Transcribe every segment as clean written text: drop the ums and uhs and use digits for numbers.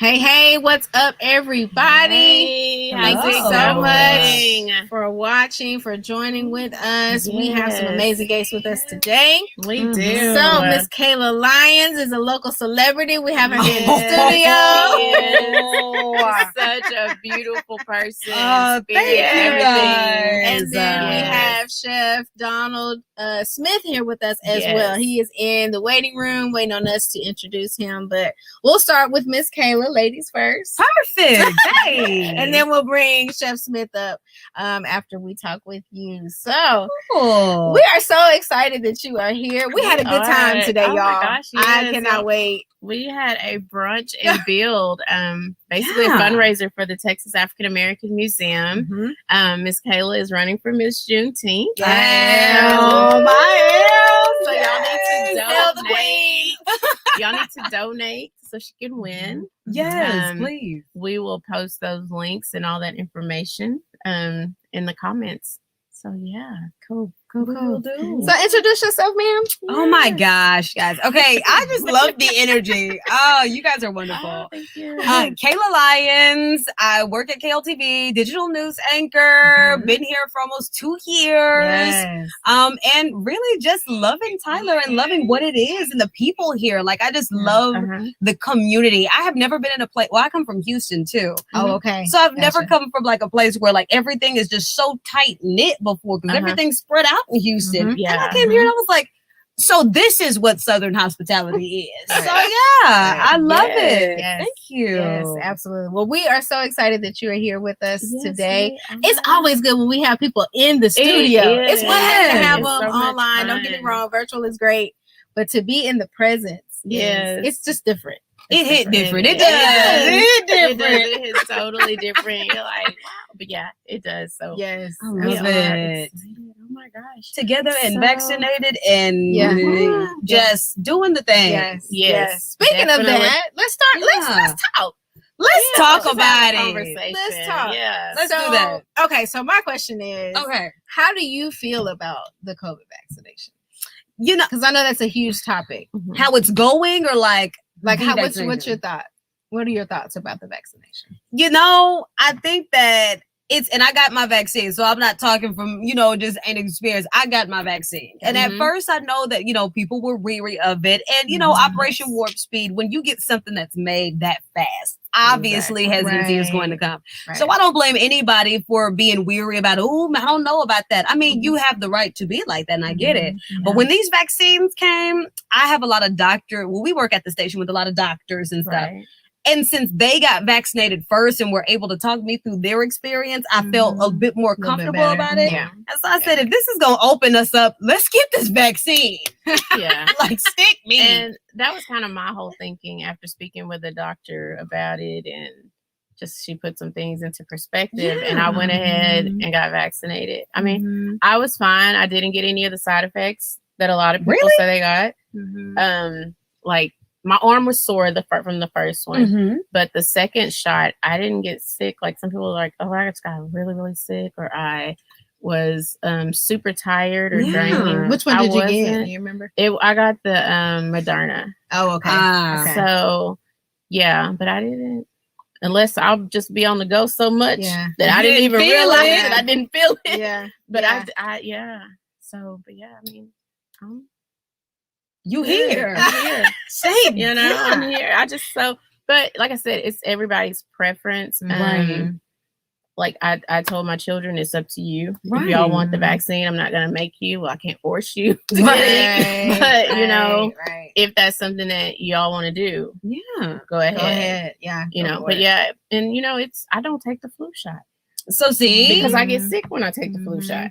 Hey, what's up, everybody? Hey, Thank you so hello. much for watching, for joining with us. We have some amazing guests with us today. We do. So, Miss Kayla Lyons is a local celebrity. We have her here in the studio. Such a beautiful person. Thank you, guys. And then we have Chef Donald Smith here with us as well. He is in the waiting room waiting on us to introduce him. But we'll start with Miss Kayla, ladies first. Perfect. Hey. And then we'll bring Chef Smith up after we talk with you. So we are so excited that you are here. We had a good time today, y'all. My gosh, yes. I cannot wait. We had a brunch and build, basically a fundraiser for the Texas African American Museum. Miss Kayla is running for Miss Juneteenth. So y'all need to donate. Y'all need to donate so she can win. Yes, please. We will post those links and all that information in the comments. So yeah, cool. So introduce yourself, ma'am. Oh my gosh, guys. Okay, I just love the energy. Oh, you guys are wonderful. Thank you. Kayla Lyons. I work at KLTV, digital news anchor. Been here for almost 2 years. And really just loving Tyler and loving what it is and the people here. Like I just love the community. I have never been in a place. Well, I come from Houston too. Oh, okay. So I've never come from like a place where like everything is just so tight knit before because everything's spread out in Houston. And I came here and I was like, so this is what Southern hospitality is. So I love it. Thank you. Yes, absolutely. Well, we are so excited that you are here with us today. It's always good when we have people in the studio. It's one thing to have them online. Don't get me wrong, virtual is great, but to be in the presence, it's just different. It hit different. It does. It hits totally different. You're like, wow. But yeah, it does. So yes, I love it. Oh my gosh. Together and vaccinated and just doing the thing. Yes. Speaking of that, let's start. Let's talk. Let's talk about it. Let's talk. Yeah. Let's do that. Okay, so my question is, how do you feel about the COVID vaccination? You know, because I know that's a huge topic. How it's going or like how, what's your thought? What are your thoughts about the vaccination? You know, I think that and I got my vaccine, so I'm not talking from, just an experience. I got my vaccine. And at first I know that, people were weary of it. And, Operation Warp Speed, when you get something that's made that fast, obviously hesitancy is going to come. So I don't blame anybody for being weary about, I don't know about that. I mean, you have the right to be like that, and I get it. But when these vaccines came, I have a lot of we work at the station with a lot of doctors and stuff. And since they got vaccinated first and were able to talk me through their experience, I felt a bit more comfortable about it. And so I said, if this is going to open us up, let's get this vaccine. Like stick me. And that was kind of my whole thinking after speaking with a doctor about it. And just she put some things into perspective. And I went ahead and got vaccinated. I mean, I was fine. I didn't get any of the side effects that a lot of people say they got. Like, my arm was sore from the first one, but the second shot, I didn't get sick. Like some people are like, oh, I just got really, really sick, or I was super tired or draining. Which one did you get? Do you remember? I got the Moderna. Oh, okay. So, yeah, but I didn't. Unless I'll just be on the go so much that I didn't even realize that I didn't feel it. But I. So, but yeah, I mean, you here. I'm here. Same. I'm here. But like I said, it's everybody's preference. Like I told my children, it's up to you. If y'all want the vaccine, I'm not going to make you. Well, I can't force you to get it. But, if that's something that y'all want to do, go ahead. Yeah. But and I don't take the flu shot. So see, because I get sick when I take the flu shot.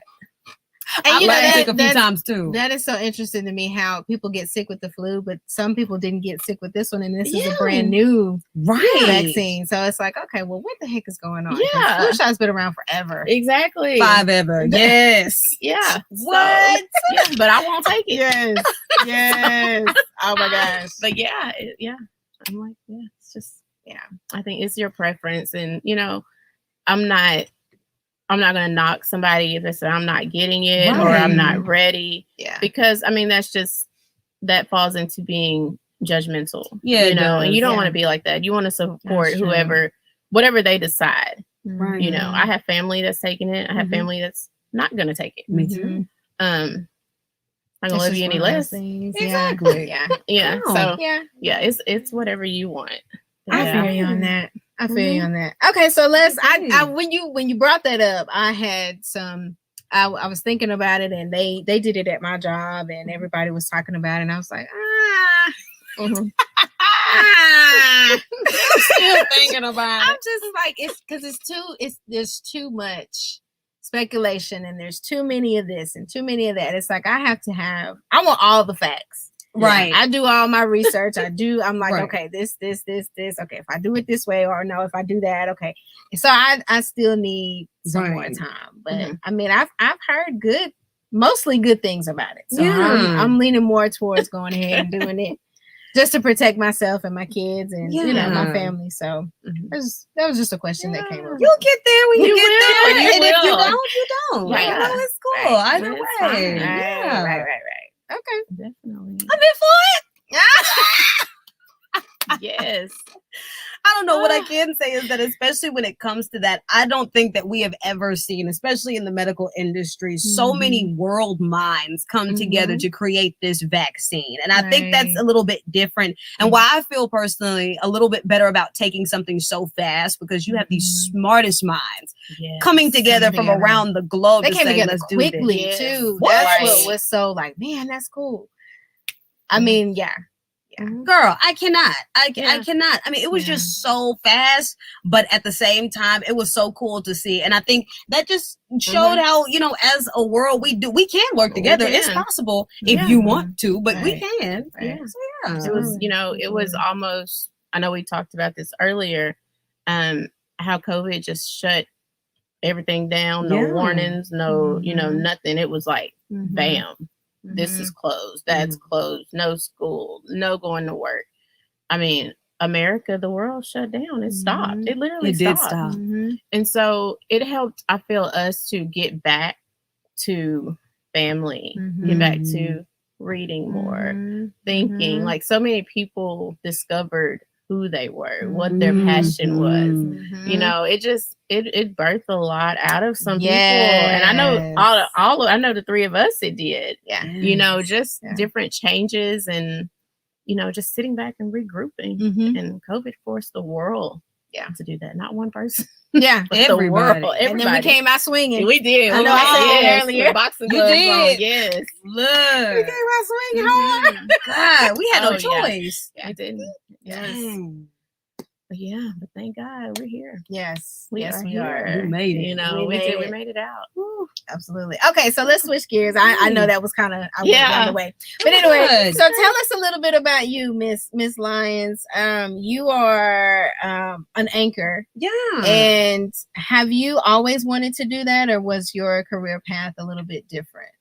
And I took a few times too. That is so interesting to me how people get sick with the flu, but some people didn't get sick with this one, and this is a brand new vaccine. So it's like, okay, well, what the heck is going on? Yeah, flu shot's been around forever. Exactly, forever. Yes. Yeah. What? So, but I won't take it. Yes. Oh my gosh. But I'm like, it's just I think it's your preference, and I'm not going to knock somebody if they say I'm not getting it or I'm not ready. Yeah. Because, I mean, that falls into being judgmental. Yeah, you know, and you don't want to be like that. You want to support whoever, whatever they decide. Right. You know, I have family that's taking it. I have family that's not going to take it. Me too. I'm not gonna love you any less. Exactly. Yeah. So it's whatever you want. I feel you on that. Okay, so when you brought that up, I had some. I was thinking about it, and they did it at my job, and everybody was talking about it, and I was like, still thinking about it. I'm just like, it's because there's too much speculation, and there's too many of this and too many of that. It's like I want all the facts. Right. I do all my research. I'm like, okay, this. Okay, if I do it this way, or no, if I do that, okay. So I still need some more time. But I mean, I've heard mostly good things about it. So I'm leaning more towards going ahead and doing it just to protect myself and my kids and my family. So that was just a question that came up. You'll get there when you get there. And if you don't, you don't. Right. You know, it's cool. Either way. Right. Okay. Definitely. I'm in for it. Yes. I don't know. What I can say is that, especially when it comes to that, I don't think that we have ever seen, especially in the medical industry, so many world minds come together to create this vaccine. And I think that's a little bit different. And why I feel personally a little bit better about taking something so fast, because you have these smartest minds coming together from around the globe. They came together let's quickly do this. too. That's what was so like, man, that's cool. I mean, Girl, I cannot. I cannot. I mean, it was just so fast, but at the same time, it was so cool to see. And I think that just showed how, as a world, we can work together. It's possible if you want to, but we can. Right. So, it was, it was almost, I know we talked about this earlier, how COVID just shut everything down. No warnings, no, nothing. It was like, bam. This is closed. That's closed. No school. No going to work. I mean, America, the world shut down. It stopped. It literally did stop. And so it helped, I feel, us to get back to family, get back to reading more, thinking. Like, so many people discovered who they were, what their passion was. It birthed a lot out of some people. And I know I know the three of us, it did. Different changes and, just sitting back and regrouping. And COVID forced the world to do that. Not one person. Yeah, everybody. And then we came out swinging. We did. I know I said it earlier. Boxing gloves on. Yes. Look. We came out swinging hard. God, we had no choice. Yeah, I didn't. Yes. But thank God we're here. Yes. We are. We made it. We made it out. Woo. Absolutely. Okay, so let's switch gears. I know that was kind of went the way. But anyway, so tell us a little bit about you, Miss Lyons. You are an anchor. Yeah. And have you always wanted to do that, or was your career path a little bit different?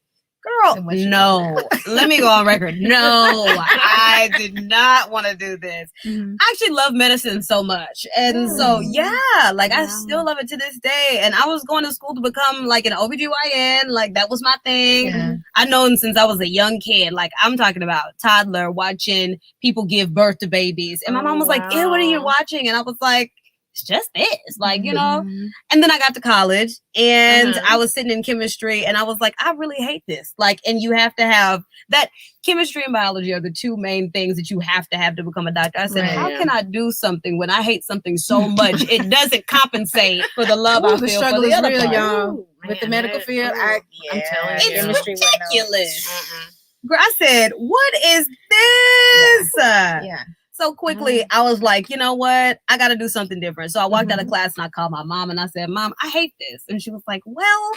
Girl, no. Let me go on record. No, I did not want to do this. I actually love medicine so much. And so, I still love it to this day. And I was going to school to become like an OBGYN. Like, that was my thing. Yeah. I've known since I was a young kid. Like, I'm talking about toddler, watching people give birth to babies. And my mom was like, ew, what are you watching? And I was like, it's just this, like, and then I got to college and I was sitting in chemistry and I was like, I really hate this. Like, and you have to have that. Chemistry and biology are the two main things that you have to become a doctor. I said, how can I do something when I hate something so much it doesn't compensate for the love I feel for the other part? Y'all. With the medical field, I'm telling you, it's ridiculous. Girl, I said, what is this? Yeah. So quickly, I was like, you know what? I got to do something different. So I walked out of class and I called my mom and I said, Mom, I hate this. And she was like, well,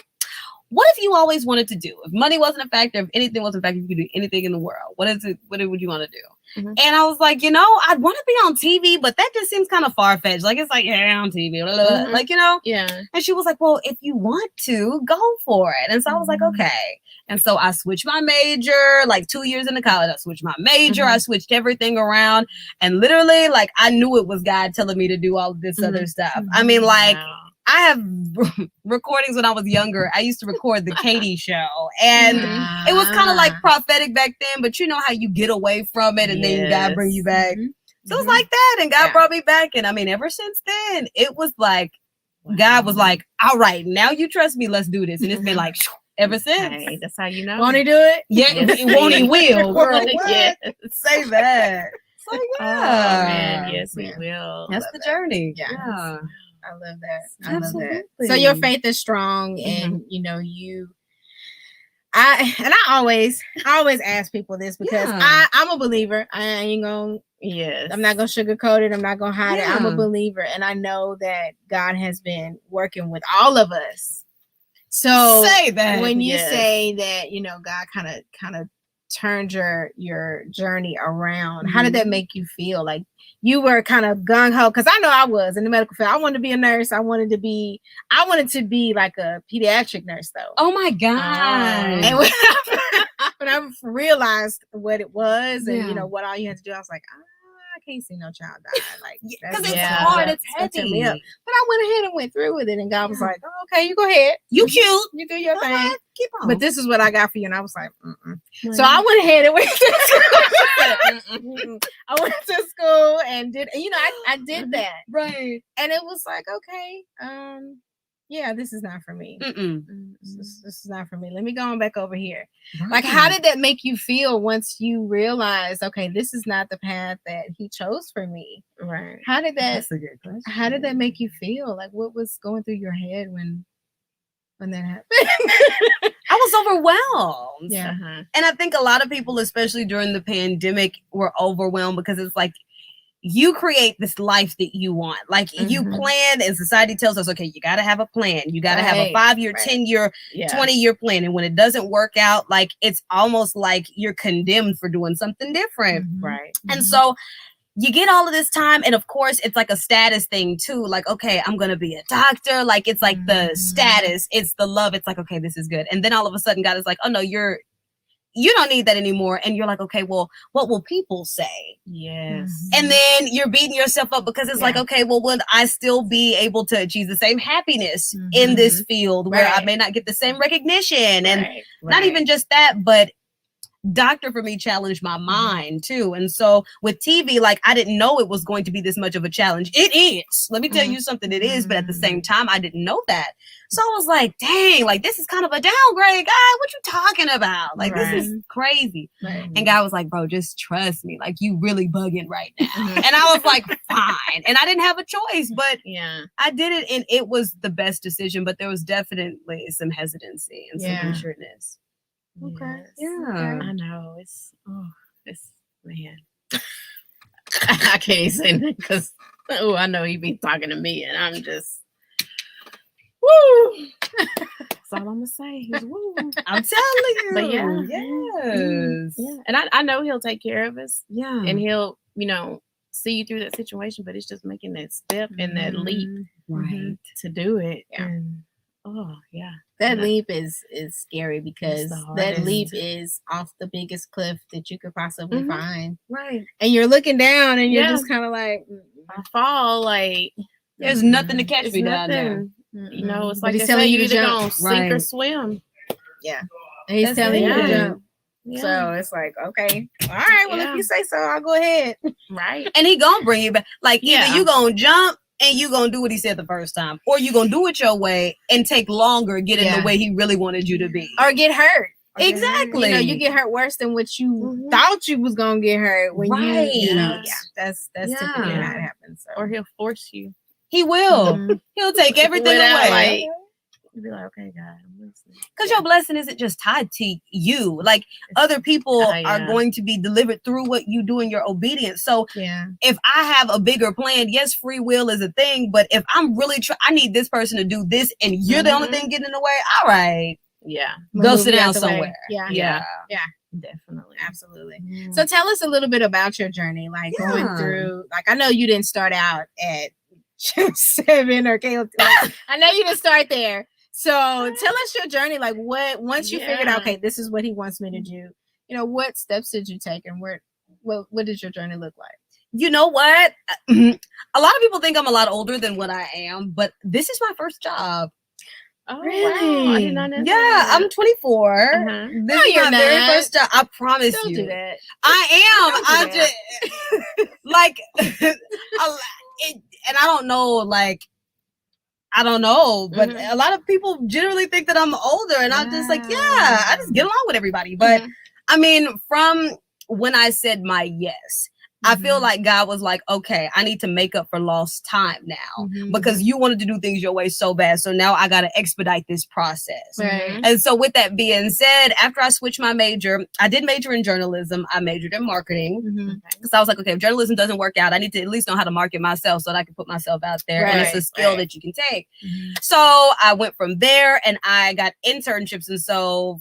what if you always wanted to do? If money wasn't a factor, if anything wasn't a factor, if you could do anything in the world, what is it? What would you want to do? And I was like, I'd want to be on TV, but that just seems kind of far-fetched. Like, it's like, on TV, blah, blah, blah. Like, Yeah. And she was like, well, if you want to, go for it. And so I was like, okay. And so I switched my major, like 2 years into college, I switched my major, I switched everything around. And literally, like, I knew it was God telling me to do all of this other stuff. I mean, like, I have recordings when I was younger. I used to record the Katie show, and it was kind of like prophetic back then, but you know how you get away from it and then God bring you back. So it's like that, and God brought me back, and I mean, ever since then, it was like, God was like, all right, now you trust me, let's do this, and it's been like, ever since. Hey, that's how you know. Won't he do it? Yeah, won't he will. Girl, what? Yes. Say that. So yeah. Oh, man, yes, we will. That's the journey. Yeah. I love that. I Absolutely. love that. So your faith is strong, and you know I always ask people this because I'm a believer. I ain't gonna. Yes. I'm not gonna sugarcoat it. I'm not gonna hide it. I'm a believer, and I know that God has been working with all of us. So say that when you say that, you know, God kind of turned your journey around, how did that make you feel? Like you were kind of gung-ho, because I know I was in the medical field. I wanted to be a nurse. I wanted to be like a pediatric nurse though. Oh my God. And when I realized what it was and you know what all you had to do, I was like, I can't see no child die. Like, because it's hard, it's heavy. But I went ahead and went through with it, and God was like, "Oh, okay, you go ahead. You cute. You do your thing. Keep on. But this is what I got for you." And I was like, So I went ahead and went to school. I went to school and did, you know, I did that. Right. And it was like, okay, yeah, this is not for me. This is not for me. Let me go on back over here. Right. Like, how did that make you feel once you realized, okay, this is not the path that he chose for me? Right. How did that? That's a good question. How did that make you feel? Like, what was going through your head when that happened? I was overwhelmed. Yeah. And I think a lot of people, especially during the pandemic, were overwhelmed because it's like, you create this life that you want. Like you plan, and society tells us, okay, you got to have a plan. You got to have a 5-year, 10-year, 20-year plan. And when it doesn't work out, like it's almost like you're condemned for doing something different. Right. And so you get all of this time. And of course, it's like a status thing too. Like, okay, I'm going to be a doctor. Like, it's like the status, it's the love. It's like, okay, this is good. And then all of a sudden God is like, oh no, you don't need that anymore. And you're like, okay, well, what will people say? Yes. And then you're beating yourself up because it's like, okay, well, would I still be able to achieve the same happiness in this field where I may not get the same recognition? And not even just that, but doctor for me challenged my mind too. And so with TV, like I didn't know it was going to be this much of a challenge. It is. Let me tell you something, it is. But at the same time, I didn't know that. So I was like, dang, like this is kind of a downgrade, God. What you talking about? Like this is crazy. And God was like, bro, just trust me. Like you really bugging right now. And I was like, fine. And I didn't have a choice, but I did it, and it was the best decision. But there was definitely some hesitancy and some unsureness. Okay. Yes. I know. It's man. I can't say that because I know he be talking to me, and I'm just woo. That's all I'm gonna say. He's woo. I'm telling you. But yes. And I know he'll take care of us. Yeah. And he'll, see you through that situation, but it's just making that step and that leap to do it. Yeah. And, oh yeah. That leap is scary because that leap is off the biggest cliff that you could possibly find. Right. And you're looking down and you're just kind of like, I fall, like there's nothing to catch me down there. It's like he's telling you to jump, sink or swim. Yeah. And he's telling you to jump. Yeah. So it's like, okay, all right, well, if you say so, I'll go ahead. Right. And he gonna bring you back. Like either you gonna jump and you gonna do what he said the first time, or you gonna do it your way and take longer, get in the way he really wanted you to be, or get hurt. Exactly. You get hurt worse than what you thought you was gonna get hurt when that's typically how it happens. So. Or he'll force you. He will. He'll take everything away. You'll be like, okay, God, I'm listening. Because your blessing isn't just tied to you. Like other people are going to be delivered through what you do in your obedience. So if I have a bigger plan, yes, free will is a thing. But if I'm really I need this person to do this, and you're the only thing getting in the way. All right. Yeah. Go sit down somewhere. Yeah. Definitely. Absolutely. So tell us a little bit about your journey, like going through. Like I know you didn't start out at 7 or Kayla. I know you didn't start there. So tell us your journey. Like once you figured out, okay, this is what he wants me to do. What steps did you take, and what did your journey look like? You know what? a lot of people think I'm a lot older than what I am, but this is my first job. Oh, really? Wow. I did not know that. I'm 24. This is my very first job. I promise Don't you. do that. I am. Just like, and I don't know, like, I don't know, but a lot of people generally think that I'm older, and I'm just like, yeah, I just get along with everybody. But I mean, from when I said my yes, I feel like God was like, okay, I need to make up for lost time now because you wanted to do things your way so bad. So now I got to expedite this process. And so with that being said, after I switched my major, I did major in journalism. I majored in marketing because I was like, okay, if journalism doesn't work out, I need to at least know how to market myself so that I can put myself out there. And it's a skill that you can take. So I went from there and I got internships. And so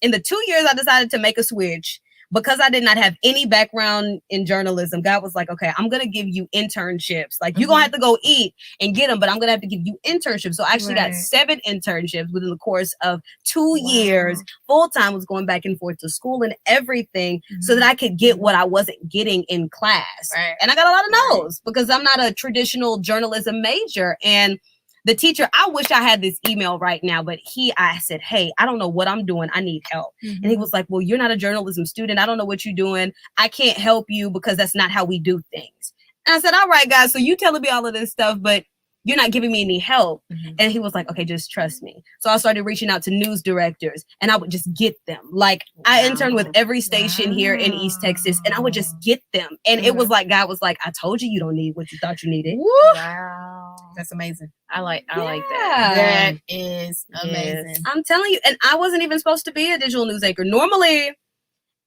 in the 2 years, I decided to make a switch. Because I did not have any background in journalism, God was like, okay, I'm going to give you internships. Like, you're going to have to go eat and get them, but I'm going to have to give you internships. So I actually got 7 internships within the course of 2 years. Full time, was going back and forth to school and everything so that I could get what I wasn't getting in class. And I got a lot of no's because I'm not a traditional journalism major. And the teacher, I wish I had this email right now, but I said, hey, I don't know what I'm doing. I need help. And he was like, well, you're not a journalism student. I don't know what you're doing. I can't help you because that's not how we do things. And I said, all right, guys, so you telling me all of this stuff, but you're not giving me any help. And he was like, okay, just trust me. So I started reaching out to news directors and I would just get them. Like I interned with every station here in East Texas and I would just get them. And it was like, God was like, I told you don't need what you thought you needed. Wow. That's amazing. I like that. That is amazing. I'm telling you. And I wasn't even supposed to be a digital news anchor. Normally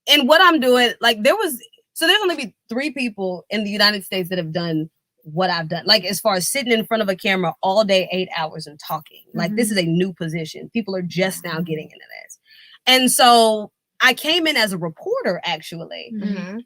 in what I'm doing, like there's only been 3 people in the United States that have done what I've done, like as far as sitting in front of a camera all day, 8 hours and talking. Like this is a new position. People are just now getting into this. And so I came in as a reporter actually.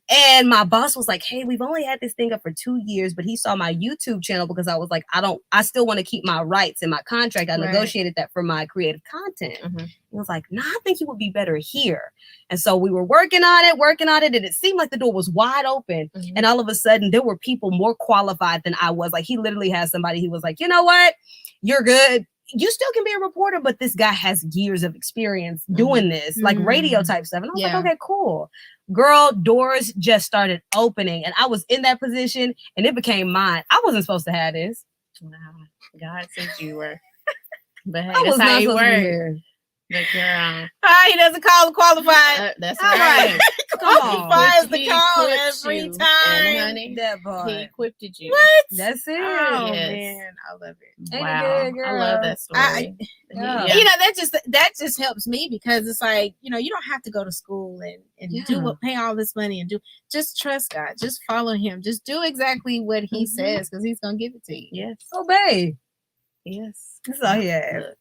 And my boss was like, hey, we've only had this thing up for 2 years, but he saw my YouTube channel because I was like, I still want to keep my rights in my contract. I negotiated that for my creative content. He was like, I think you would be better here. And so we were working on it. And it seemed like the door was wide open. And all of a sudden there were people more qualified than I was. Like he literally had somebody, he was like, you know what? You're good. You still can be a reporter, but this guy has years of experience doing this, like radio type stuff. And I was like, okay, cool. Girl, doors just started opening. And I was in that position and it became mine. I wasn't supposed to have this. Wow. God said you were. But hey, I that's how you work. But girl. He doesn't call the qualified. That's right. Qualifies the call every time. Honey, that boy. He equipped you. What? That's it. Oh man, I love it. Wow. Good, I love that story. You know, that just helps me because it's like, you know, you don't have to go to school and pay all this money and just trust God. Just follow him. Just do exactly what he says because he's gonna give it to you. Yes. Obey. Yes. That's all he had.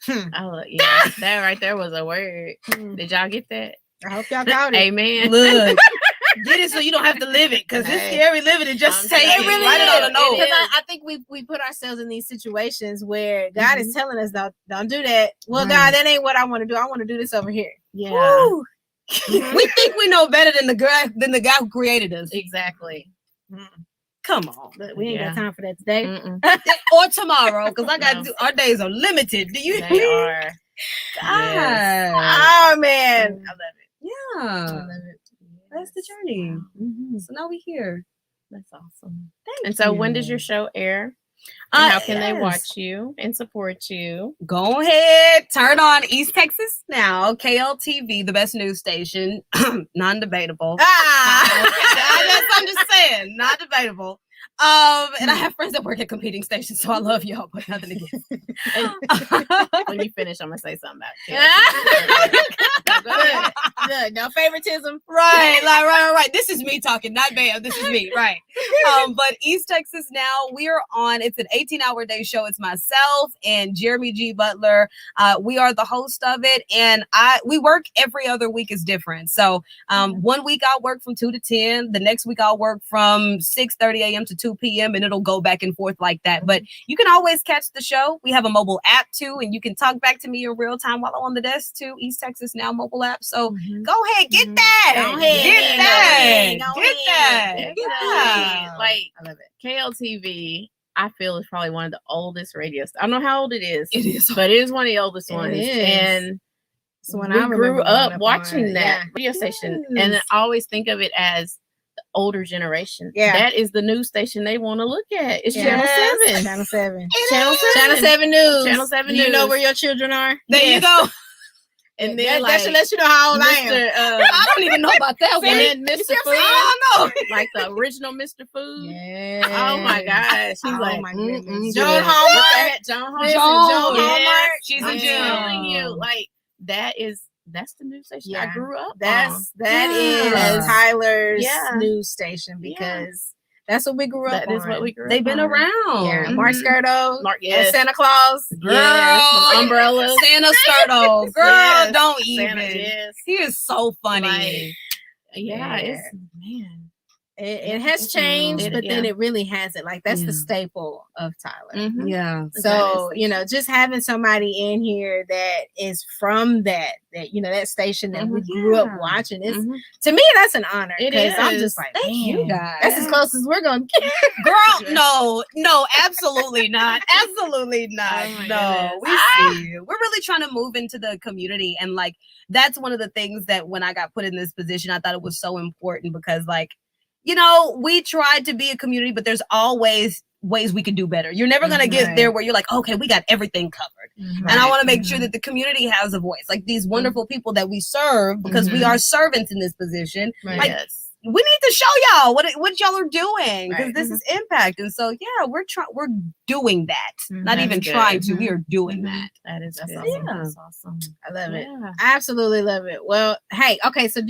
That right there was a word. Did y'all get that? I hope y'all got it. Amen. Look, get it so you don't have to live it because it's scary living and just say it. Really write it on a note. Because I think we put ourselves in these situations where God is telling us, don't do that. Well, God, that ain't what I want to do. I want to do this over here. Yeah. We think we know better than the guy who created us. Exactly. Come on. But we ain't got time for that today. Or tomorrow, because I got our days are limited. Do you? They are. God. Yes. Oh man, I love it. Yeah. I love it. That's the journey. So now we're here. That's awesome. Thank and so you. when does your show air? And how can they Yes. watch you and support you? Go ahead, turn on East Texas Now, KLTV, the best news station, non-debatable. I'm just saying, not debatable. And I have friends that work at competing stations, so I love y'all, but nothing against. When you finish, I'm gonna say something about it. Good. No favoritism. Right. This is me talking, not Bam. This is me, right? But East Texas Now, we are on. It's an 18-hour day show. It's myself and Jeremy G. Butler. We are the host of it, and we work every other week is different. So 1 week I'll work from 2 to 10. The next week I'll work from 6:30 a.m. p.m. to 2 p.m. and it'll go back and forth like that. But you can always catch the show. We have a mobile app too, and you can talk back to me in real time while I'm on the desk too. East Texas Now mobile app. So go ahead, get that. Go ahead, Get that. go Get that. Definitely. Yeah. Like I love it. KLTV, I feel is probably one of the oldest radio stations. I don't know how old it is. It is. But it is one of the oldest ones. is. And So when we I grew up watching on, that radio station. Yes. And I always think of it as the older generation. Yeah. That is the news station they want to look at. It's Yes. Channel 7. Channel 7. Channel 7 News. Channel 7 Do you know News. where your children are? There you Yes. go. And then that should let you know how old I am. I don't even know about that one. And then Mr. Food. I don't know. Like the original Mr. Food. Yes. Oh my gosh. He's Oh like, my goodness. Joan Joan Hallmark. Hallmark. Joan Joan Hallmark. She's a I'm Joan. telling you, like that's the news station I Yeah. grew up on. That Yeah. is Tyler's Yeah. news station because that's what we grew up That on. is what we grew up They've been on. around. Yeah, Mark Skirto, Mark, and yes. Santa Claus. Yes. Umbrellas. Santa Skirtle. Girl, Yes. don't Santa, even. yes. He is so funny. Like, yeah, Yeah. it's man. It has changed, but then yeah. it really hasn't. Like that's Yeah. the staple of Tyler. Mhm. Yeah. So, just having somebody in here that is from that station that we grew up Yeah. watching is Mhm. to me that's an honor. It 'Cause I'm is. just like, Thank you, man, guys. that's as close as we're gonna get. Girl, no, absolutely not. Absolutely not. Oh my No, goodness. we see you. We're really trying to move into the community. And like, that's one of the things that when I got put in this position, I thought it was so important because like, we tried to be a community, but there's always ways we can do better. You're never going to get Right. there where you're like, okay, we got everything covered. And I want to make sure that the community has a voice, like these wonderful people that we serve because we are servants in this position. Right. Like, Yes. we need to show y'all what y'all are doing because Right. this is impact. And so, yeah, we're doing that. Not That's even good. trying to. We are doing that. That is That's good. awesome. Yeah. That's awesome. I love it. Yeah. I absolutely love it. Well, hey, okay, so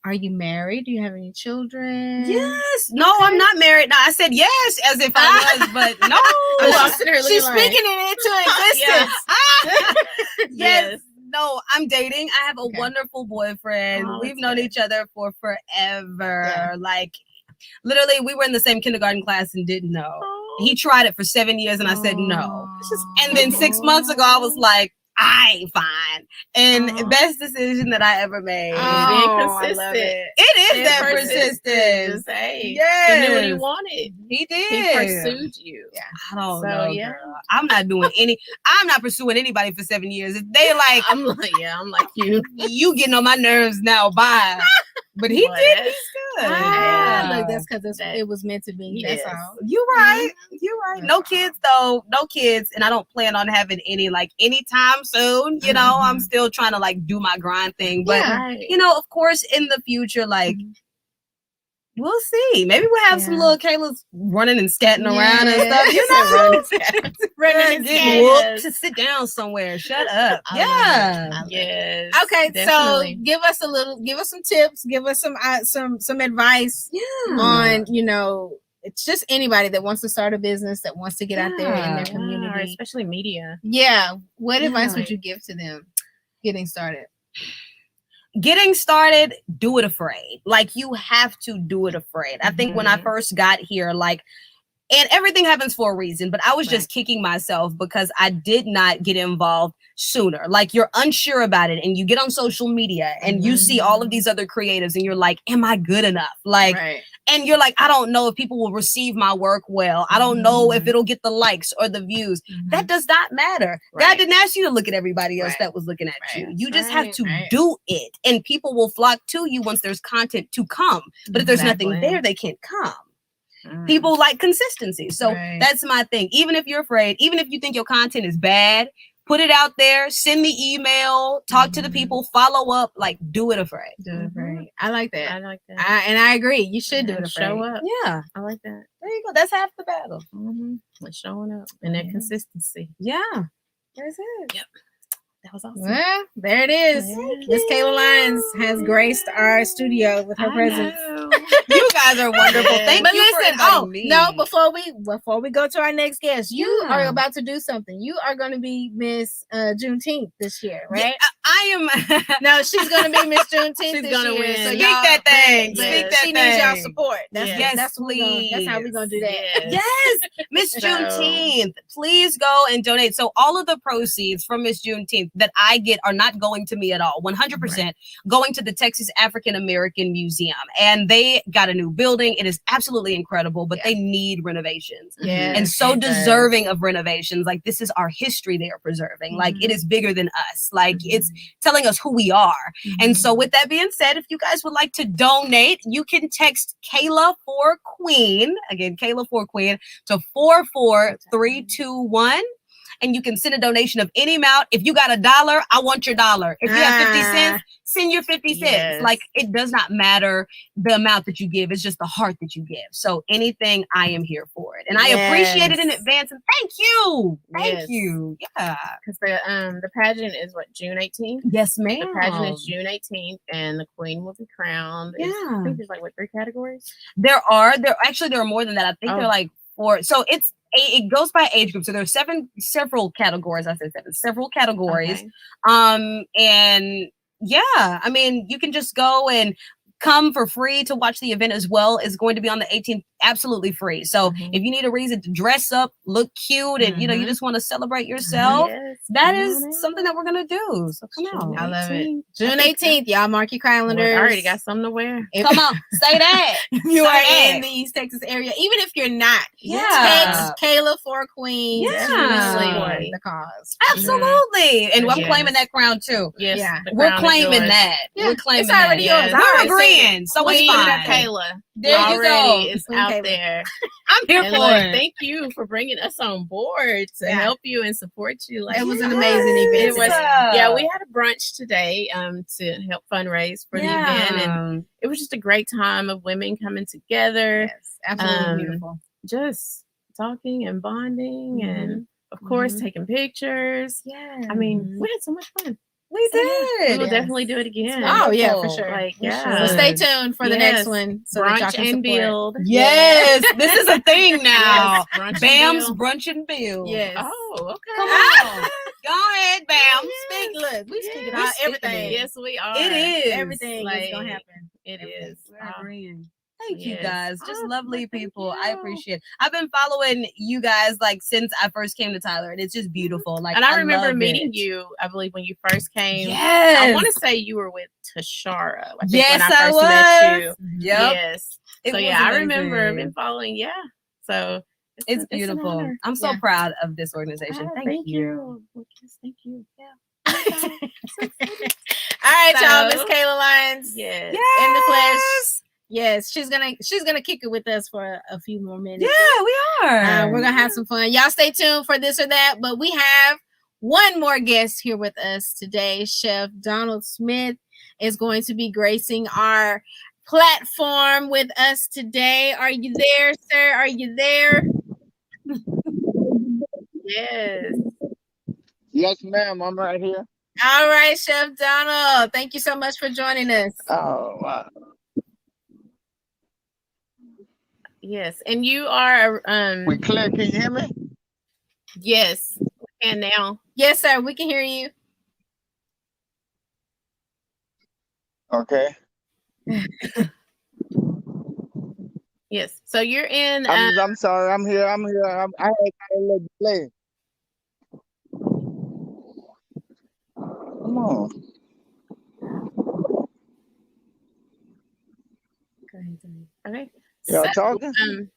are you married? Do you have any children? Yes. No, I'm not married. No, I said yes as if I was, but no. I'm sitting here looking She's like- speaking it into existence. Yes. No, I'm dating. I have a Okay. wonderful boyfriend. Oh, We've that's known good. each other for forever. Yeah. Like, literally, we were in the same kindergarten class and didn't know. He tried it for 7 years and I said no. And then 6 months ago, I was like, I fine. And Aw. best decision that I ever made. Oh, I I love love it. it. It is Being that persistent. persistence. Just, hey, Yes. he knew what he wanted. He He did. pursued you. Yeah. I don't So, know. yeah. Girl. I'm not pursuing anybody for 7 years. If they like, I'm like you. you getting on my nerves now. Bye. But he Boy, did. that's- He's good. Ah, Yeah. look, that's because That- it was meant to be. That's Yes. all. You're right. You're right. No kids though. No kids, and I don't plan on having any anytime soon. You know, I'm still trying to do my grind thing. But Yeah. Right. of course, in the future, we'll see. Maybe we'll have some Yeah. little Kayla's running and scatting around and Yeah. stuff. You know, Running and getting scatting. whooped to sit down somewhere. Shut up. I love Yeah. it. I love it. Yes. Okay, definitely. so give us some tips, give us some advice Yeah. on, it's just anybody that wants to start a business, that wants to get out there in their Yeah. Or community. especially media. Yeah. What advice Yeah. would you give to them getting started? Getting started, do it afraid. You have to do it afraid. I think when I first got here, and everything happens for a reason, but I was just kicking myself because I did not get involved sooner. You're unsure about it and you get on social media and you see all of these other creatives and you're like, am I good enough? Right. And you're like, I don't know if people will receive my work well. I don't know if it'll get the likes or the views. That does not matter. God Right. didn't ask you to look at everybody else Right. that was looking at you. Right. You just have to Right. do it. And people will flock to you once there's content to come. But if there's nothing Exactly. there, they can't come. People like consistency. So Right. that's my thing. Even if you're afraid, even if you think your content is bad, put it out there, send the email, talk to the people, follow up, do it afraid. Do it right. I like that. I like that. I agree. You should do it afraid. Show up. Yeah. I like that. There you go. That's half the battle. Like showing up and that consistency. Yeah. That's it. Yep. That was awesome. Well, there it is. Thank Miss Kayla Lyons has graced our studio with her I presence. know. You guys are wonderful. Thank But you for listen, inviting me. no, before we go to our next guest, you Yeah. are about to do something. You are going to be Miss Juneteenth this year, right? Yeah, I am. No, she's gonna be Miss Juneteenth. She's gonna win. So speak that thing. Speak that she thing. needs y'all support. That's yes, that's please. That's how we're gonna do that. Yes, Miss Juneteenth. Please go and donate. So all of the proceeds from Miss Juneteenth that I get are not going to me at all. 100% going to the Texas African American Museum, and they got a new building. It is absolutely incredible, but they need renovations. And so deserving of renovations. Like, this is our history they are preserving. Like, it is bigger than us. Like, it's telling us who we are. And so with that being said, if you guys would like to donate, you can text Kayla for Queen, again, Kayla for Queen, to 44321. And you can send a donation of any amount. If you got $1, I want your $1. If you have 50 cents, send your 50 cents. Like, it does not matter the amount that you give. It's just the heart that you give. So anything, I am here for it. And I appreciate it in advance. And thank you. Thank you. Yeah. Because the pageant is what, June 18th? Yes, ma'am. The pageant is June 18th, and the queen will be crowned. Yeah. I think there's like, what, 3 categories? There are more than that. I think they're like 4. So it goes by age group. So there's several categories. I said 7, several categories. And yeah, I mean, you can just go and come for free to watch the event as well. It's going to be on the 18th, absolutely free. So if you need a reason to dress up, look cute, and you just want to celebrate yourself, that is something that we're gonna do. So come on. I love it. June 18th, y'all mark your calendars. I already got something to wear. Come on, say that. If you are in the East Texas area, even if you're not, text Kayla for Queen to support the cause. Absolutely. And I'm claiming that crown too. Yes. Yeah. We're claiming that. We're claiming it's already yours. We're agreeing. So it's fine. Kayla. There you go. It's out there. I'm here for it. Thank you for bringing us on board to help you and support you. Like, it was an amazing event. It was. We had a brunch today to help fundraise for the event, and it was just a great time of women coming together. Yes, absolutely beautiful. Just talking and bonding, and of course taking pictures. Yeah, I mean, we had so much fun. We did. We'll definitely do it again. Oh yeah, for sure. Like, So stay tuned for the next one. So brunch and build. Yes, this is a thing now. Brunch Bam's and brunch and build. Yes. Oh, okay. Come on. Go ahead, Bam. Speak. Look, we speaking about everything. Yes, we are. It is. Everything is gonna happen. It is. We're agreeing. Thank you guys. Just lovely people. I appreciate it. I've been following you guys like since I first came to Tyler, and it's just beautiful. Like, and I remember meeting you, I believe, when you first came. Yes. I want to say you were with Tashara. I think yes, when I first was. met you. Yep. Yes. So I remember I've been following. Yeah. So it's beautiful. I'm so proud of this organization. Thank you. Thank you. Yeah. All right, y'all. Miss Kayla Lyons. Yes. In the flesh. Yes, she's gonna kick it with us for a few more minutes. Yeah, we are. We're gonna have some fun. Y'all stay tuned for this or that. But we have one more guest here with us today. Chef Donald Smith is going to be gracing our platform with us today. Are you there, sir? Are you there? Yes. Yes, ma'am. I'm right here. All right, Chef Donald. Thank you so much for joining us. Oh, wow. Yes, and you are We clear. Can you hear me? Yes, we can now. Yes, sir. We can hear you. Okay. Yes. So you're in. I'm sorry. I'm here. I had a little delay. Come on. Okay. Y'all talking?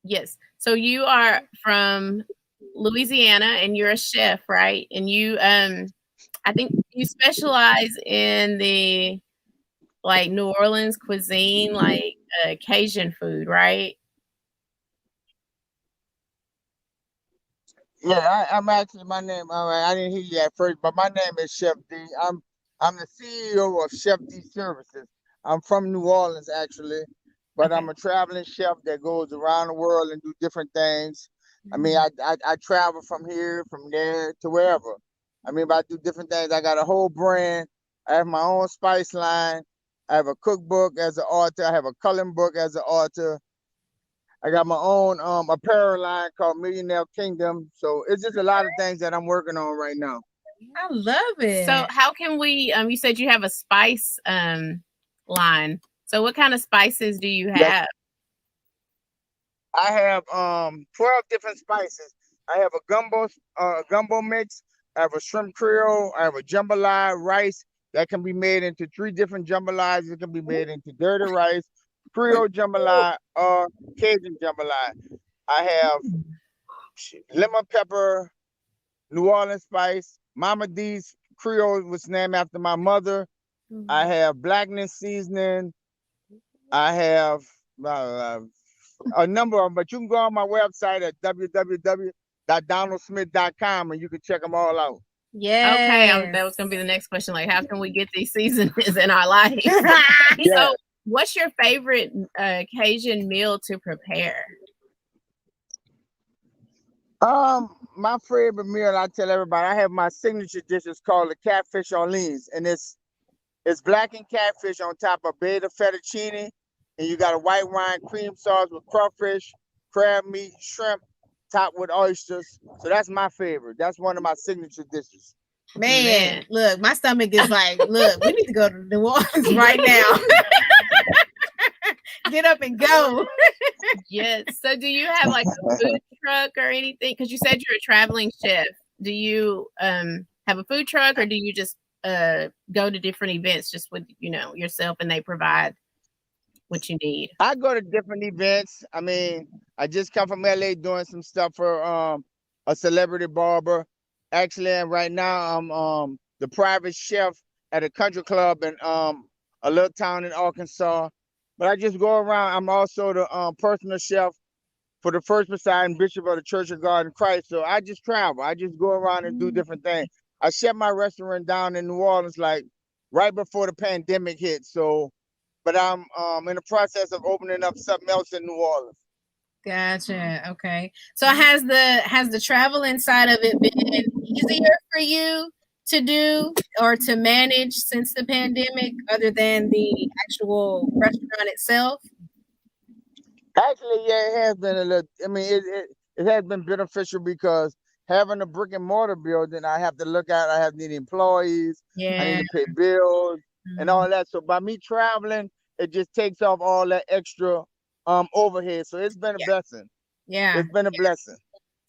Yes. So you are from Louisiana, and you're a chef, right? And you, I think you specialize in the like New Orleans cuisine, like Cajun food, right? Yeah, I'm actually my name. I didn't hear you at first, but my name is Chef D. I'm the CEO of Chef D Services. I'm from New Orleans, actually. But I'm a traveling chef that goes around the world and do different things. I mean, I travel from here, from there to wherever. I mean, but I do different things. I got a whole brand. I have my own spice line. I have a cookbook as an author. I have a coloring book as an author. I got my own apparel line called Millionaire Kingdom. So it's just a lot of things that I'm working on right now. I love it. So how can we, you said you have a spice line. So what kind of spices do you have? I have 12 different spices. I have a gumbo mix. I have a shrimp creole. I have a jambalaya rice that can be made into 3 different jambalayas. It can be made into dirty rice, Creole jambalaya, or Cajun jambalaya. I have lemon pepper, New Orleans spice. Mama D's Creole was named after my mother. I have blackness seasoning. I have a number of them, but you can go on my website at www.donaldsmith.com and you can check them all out. Yeah. Okay, that was gonna be the next question. Like, how can we get these seasonings in our life? So, what's your favorite Cajun meal to prepare? My favorite meal, I tell everybody, I have my signature dish. It's called the catfish Orleans, and it's blackened catfish on top of beta fettuccine, and you got a white wine cream sauce with crawfish, crab meat, shrimp, topped with oysters. So that's my favorite. That's one of my signature dishes. Man, look, my stomach is like, look, we need to go to New Orleans right now. Get up and go. Yes. So do you have like a food truck or anything? Because you said you're a traveling chef. Do you have a food truck, or do you just go to different events just with, yourself, and they provide what you need? I go to different events. I mean, I just come from LA doing some stuff for a celebrity barber. Actually, and right now I'm the private chef at a country club in a little town in Arkansas. But I just go around. I'm also the personal chef for the first presiding bishop of the Church of God in Christ. So I just travel. I just go around and do different things. I shut my restaurant down in New Orleans like right before the pandemic hit. So, but I'm in the process of opening up something else in New Orleans. Gotcha. Okay. So has the travel inside of it been easier for you to do or to manage since the pandemic, other than the actual restaurant itself? Actually, yeah, it has been a little. I mean, it has been beneficial because having a brick and mortar building, I have to look at. I have to need employees. Yeah. I need to pay bills and all that. So by me traveling, it just takes off all that extra overhead. So it's been a blessing. Yeah, it's been a blessing.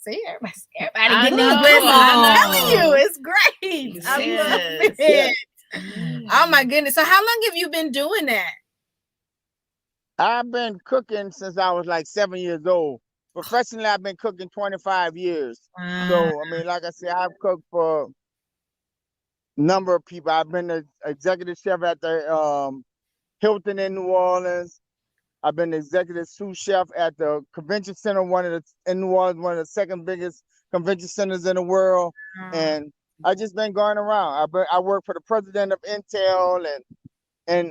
See, everybody getting these blessings. I'm telling you, it's great. Yes. I love it. Yes. Oh my goodness! So how long have you been doing that? I've been cooking since I was like 7 years old. Professionally, I've been cooking 25 years. So, I mean, like I said, I've cooked for a number of people. I've been the executive chef at the Hilton in New Orleans. I've been the executive sous chef at the convention center, in New Orleans, one of the second biggest convention centers in the world. And I just been going around. I work for the president of Intel, and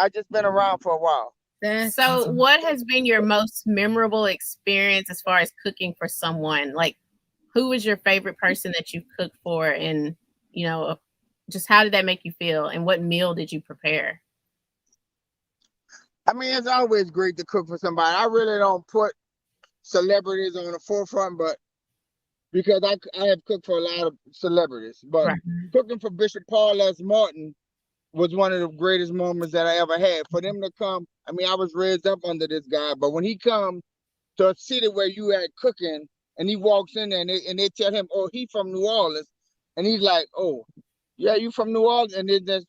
I just been around for a while. So awesome. What has been your most memorable experience as far as cooking for someone? Like, who was your favorite person that you cooked for? And, just how did that make you feel? And what meal did you prepare? I mean, it's always great to cook for somebody. I really don't put celebrities on the forefront, but because I have cooked for a lot of celebrities. But cooking for Bishop Paul S. Martin was one of the greatest moments that I ever had. For them to come, I mean, I was raised up under this guy, but when he comes to a city where you at cooking, and he walks in there, and they tell him, oh, he from New Orleans, and he's like, oh, yeah, you from New Orleans, and it just,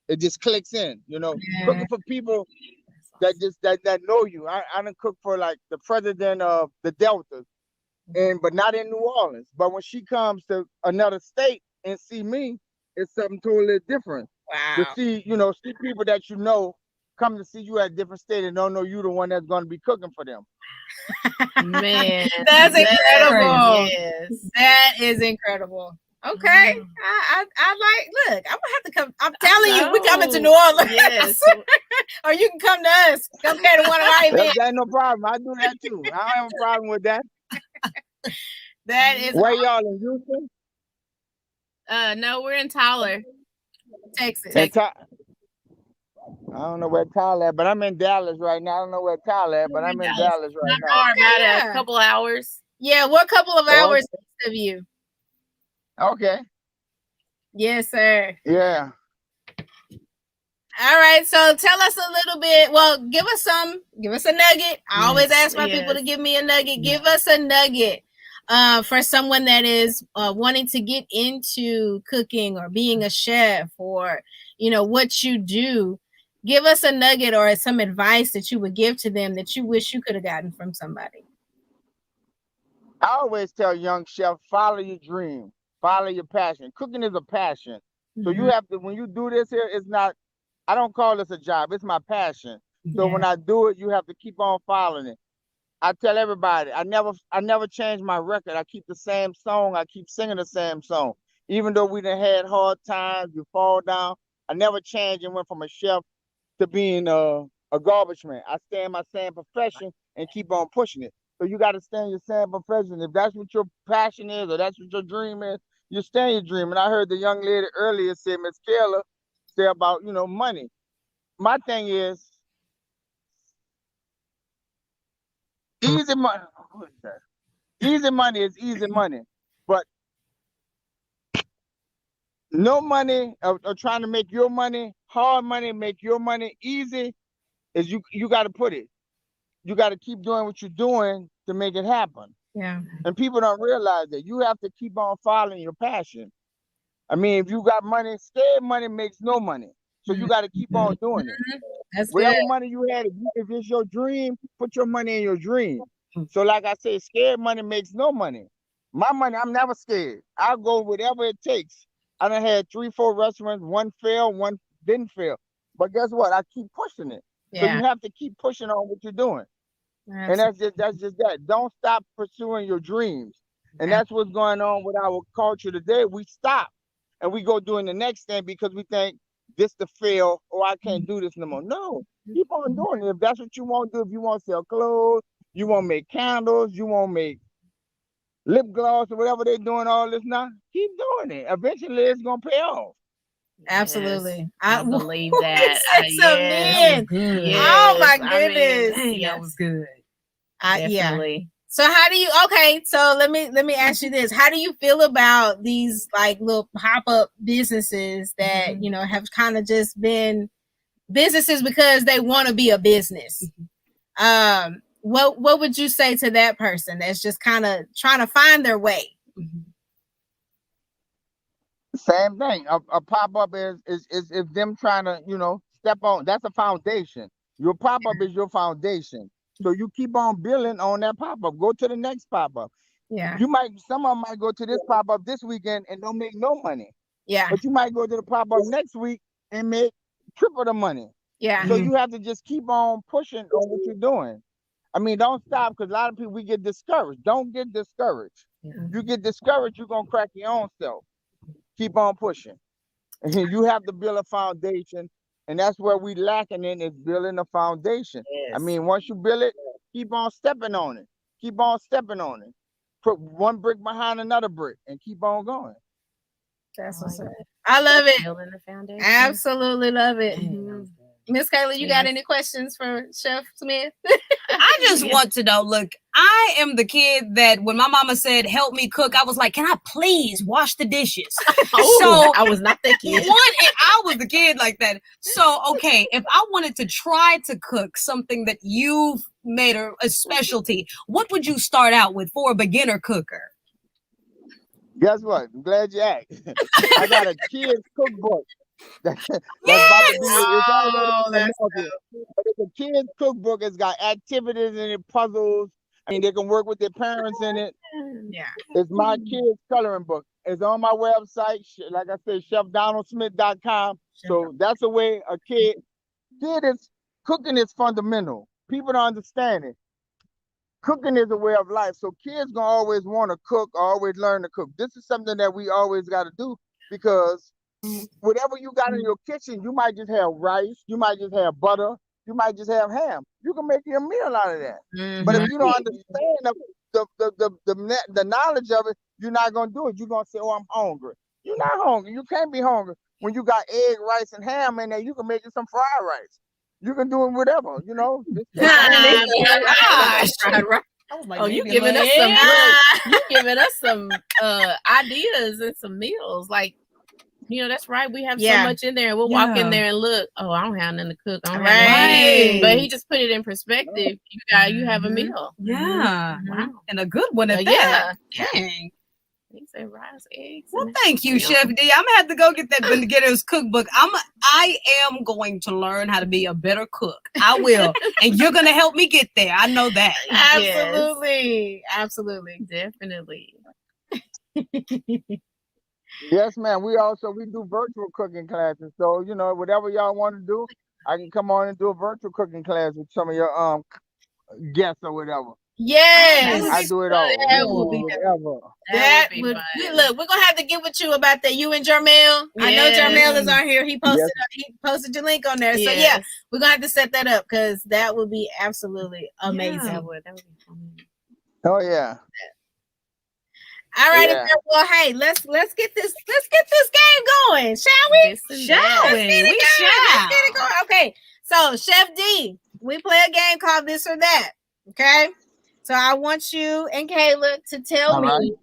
it just clicks in, Cooking for people that know you. I done cook for like the president of the Delta, but not in New Orleans. But when she comes to another state and see me, it's something totally different. Wow. To see, see people that come to see you at a different state and don't know you the one that's going to be cooking for them. Man, that's incredible. Yes. That is incredible. Okay. I like, look, I'm gonna have to come. I'm telling you, we're coming to New Orleans. Yes. Or you can come to us. Come here to one of our events. That's no problem. I do that too. I don't have a problem with that. That is where y'all in Houston? No, we're in Tyler, Texas. I don't know where Tyler at, but I'm in Dallas right now. I don't know where Tyler at, but I'm in Dallas right now. About a couple hours. Yeah, what couple of hours of you? Okay. Yes, sir. Yeah. All right, so tell us a little bit. Well, give us a nugget. I always ask my people to give me a nugget. Give us a nugget for someone that is wanting to get into cooking or being a chef or, what you do. Give us a nugget or some advice that you would give to them that you wish you could have gotten from somebody. I always tell young chefs, follow your dream, follow your passion. Cooking is a passion. So you have to, when you do this here, it's not, I don't call this a job. It's my passion. So when I do it, you have to keep on following it. I tell everybody, I never change my record. I keep the same song. I keep singing the same song. Even though we done had hard times, you fall down. I never changed and went from a chef to being a garbage man. I stay in my same profession and keep on pushing it. So you got to stay in your same profession. If that's what your passion is or that's what your dream is, you stay in your dream. And I heard the young lady earlier say, Miss Kayla, say about, money. My thing is, easy money. Easy money is easy money. But no money or trying to make your money, hard money, make your money easy is you got to put it. You got to keep doing what you're doing to make it happen. Yeah. And people don't realize that you have to keep on following your passion. I mean, if you got money, scared money makes no money. So you got to keep on doing it. That's Whatever good. money you had, if it's your dream, put your money in your dream. So like I say, scared money makes no money. My money, I'm never scared. I'll go whatever it takes. I done had 3-4 restaurants, one failed, one didn't fail. But guess what? I keep pushing it. So you have to keep pushing on what you're doing. And that's just that. Don't stop pursuing your dreams. And that's what's going on with our culture today. We stop and we go doing the next thing because we think this to fail or I can't do this no more. No, keep on doing it. If that's what you want to do, if you want to sell clothes, you want to make candles, you want to make lip gloss or whatever they're doing all this now, keep doing it. Eventually it's going to pay off. Absolutely. Yes, I believe that. That Yes, oh my goodness. Dang, that was good. Definitely. So how do you so let me ask you this. How do you feel about these like little pop-up businesses that have kind of just been businesses because they want to be a business? What would you say to that person that's just kind of trying to find their way? Same thing. A pop-up is them trying to, step on. That's a foundation. Your pop-up is your foundation. So you keep on building on that pop-up. Go to the next pop-up. Yeah. Some of them might go to this pop-up this weekend and don't make no money. Yeah. But you might go to the pop-up next week and make triple the money. Yeah. So you have to just keep on pushing on what you're doing. I mean, don't stop because a lot of people, we get discouraged. Don't get discouraged. You get discouraged, you're going to crack your own self. Keep on pushing. You have to build a foundation. And that's where we lacking in is building a foundation. Yes. I mean, once you build it, keep on stepping on it. Keep on stepping on it. Put one brick behind another brick and keep on going. That's what's up. I love it. Building the foundation. Absolutely love it. Miss Kayla, you got any questions for Chef Smith? I just want to know, look, I am the kid that when my mama said, help me cook, I was like, can I please wash the dishes? So I was not that kid. I was the kid like that. So, okay, if I wanted to try to cook something that you've made a specialty, what would you start out with for a beginner cooker? Guess what? I'm glad you asked. I got a kid's cookbook. That's about to be, it's a kid's cookbook. It's got activities in it, puzzles. I mean, they can work with their parents in it. Yeah. It's my kid's coloring book. It's on my website, like I said, chefdonaldsmith.com. So that's a way a kid is cooking is fundamental. People don't understand it. Cooking is a way of life. So kids gonna always want to cook, always learn to cook. This is something that we always got to do because whatever you got in your kitchen, you might just have rice, you might just have butter, you might just have ham. You can make you a meal out of that. Mm-hmm. But if you don't understand the knowledge of it, you're not gonna do it. You're gonna say, "Oh, I'm hungry." You're not hungry. You can't be hungry when you got egg, rice, and ham in there. You can make it some fried rice. You can do it whatever, you giving us some ideas and some meals. Like, that's right. We have so much in there, and we'll walk in there and look. Oh, I don't have nothing to cook. I don't have nothing. But he just put it in perspective. You have a meal. Yeah. Wow. And a good one at that. Yeah. Dang. He said rice, eggs. Well, thank you, Chef D. I'm gonna have to go get that beginner's cookbook. I am going to learn how to be a better cook. I will, and you're gonna help me get there. I know that. Absolutely, absolutely, definitely. Yes, ma'am. We do virtual cooking classes. So whatever y'all want to do, I can come on and do a virtual cooking class with some of your guests or whatever. Yes, I do it all. That would be look. We're gonna have to get with you about that. You and Jermel. Yes. I know Jermel is on here. He posted your link on there. So we're gonna have to set that up because that would be absolutely amazing. That would be fun. Oh yeah. All right, well, hey, let's get this game going, shall we? Let's get it going. Okay, so Chef D, we play a game called This or That. Okay, so I want you and Kayla to tell me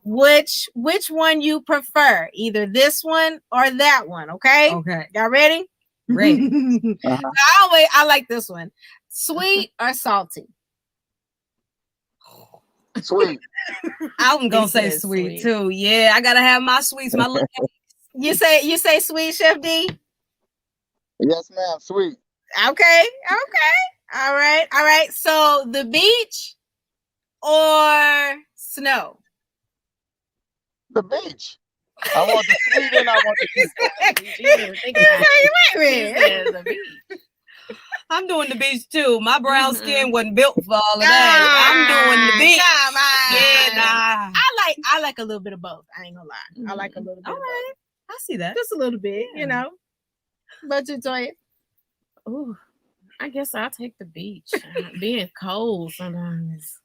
which one you prefer, either this one or that one. Okay. Y'all ready? Ready. I like this one. Sweet or salty? Sweet. I'm gonna say sweet too. Yeah, I gotta have my sweets. My little You say sweet, Chef D? Yes, ma'am. Sweet. Okay. All right. So the beach or snow? The beach. I want the sweet and I want the beach. I'm doing the beach too. My brown skin wasn't built for all of that. I'm doing the beach. Yeah, I like a little bit of both. I ain't gonna lie. I like a little bit of both. I see that. Just a little bit, But you Toya? Ooh, I guess I'll take the beach. Being cold sometimes is